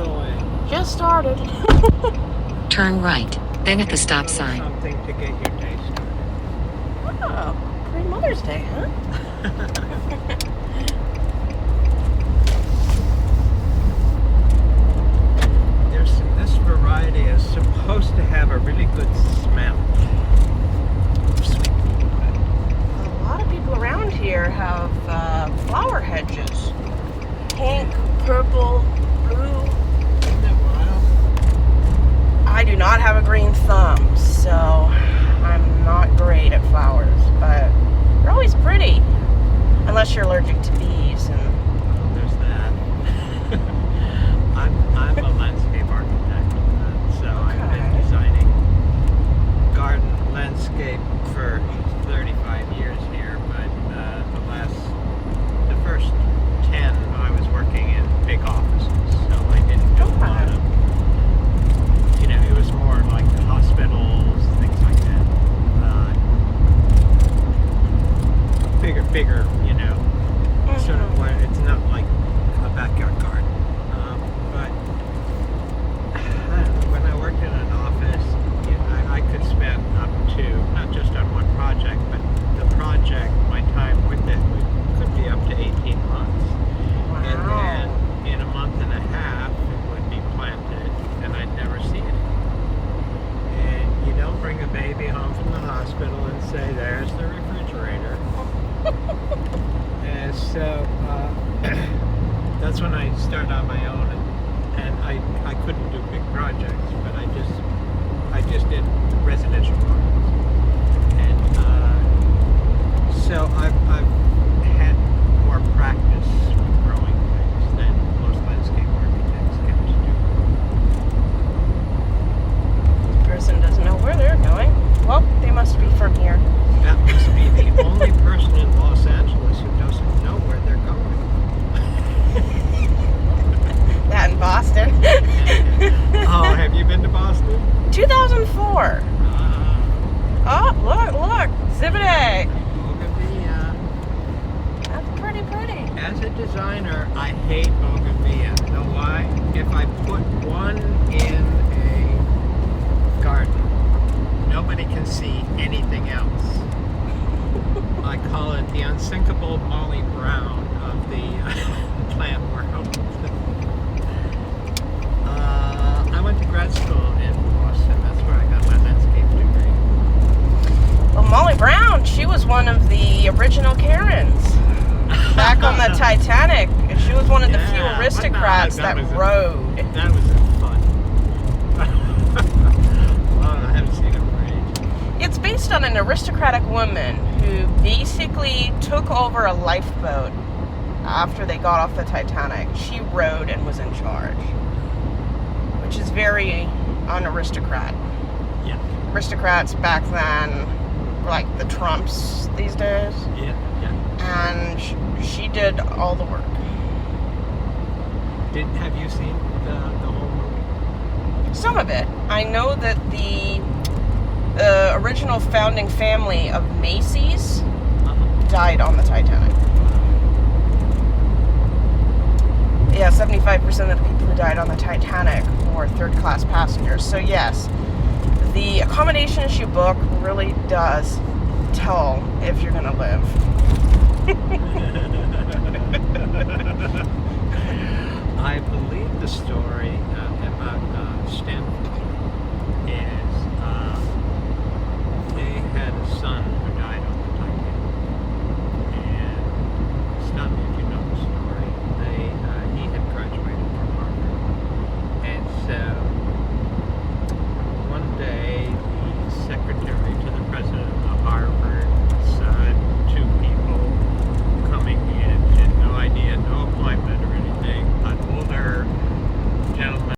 going? Just started. Turn right, then at the stop sign. Something to get your day started. Oh, pre-Mother's Day, huh? This variety is supposed to have a really good smell. Sweet. A lot of people around here have flower hedges. Pink, purple, blue. Isn't that wild? I do not have a green thumb, so I'm not great at flowers, but they're always pretty. Unless you're allergic to bees. And Well, there's that. I'm a landscape architect, so I've been designing garden landscape for 35 years here, but the first 10 I was working in big offices, so I didn't do a lot of, it was more like hospitals, things like that. Bigger, sort of where it's not like a backyard garden. But I don't know, when I worked in an office, I could spend up to, not just on one project, but the project, my time with it could be up to 18 months. wow. And then in a month and a half, it would be planted, and I'd never see it. And you don't bring a baby home from the hospital and say, there's the refrigerator. And so that's when I started on my own, and I couldn't do big projects, but I just did residential gardens. And so I've had more practice with growing things than most landscape architects get to do. This person doesn't know where they're going. Well, they must be from here. That must be the only person in Los Angeles who doesn't know where they're going. That in Boston. Oh, have you been to Boston? 2004. Oh, look. Exhibit A. Bougainvillea. That's pretty. As a designer, I hate bougainvillea. You know why? If I put one in a garden, nobody can see anything else. I call it the unsinkable Molly Brown of the plant world. I went to grad school in Boston. That's where I got my landscape degree. Well, Molly Brown, she was one of the original Karens back on the Titanic. She was one of the few aristocrats that rode. That was fun. Well, I haven't seen it for ages. It's based on an aristocratic woman who basically took over a lifeboat after they got off the Titanic. She rode and was in charge, which is very un-aristocrat. Yeah. Aristocrats back then were like the Trumps these days. Yeah. And she did all the work. Have you seen the whole movie? Some of it. I know that the original founding family of Macy's died on the Titanic. Yeah, 75% of the people who died on the Titanic were third-class passengers. So yes, the accommodations you book really does tell if you're going to live. I believe the story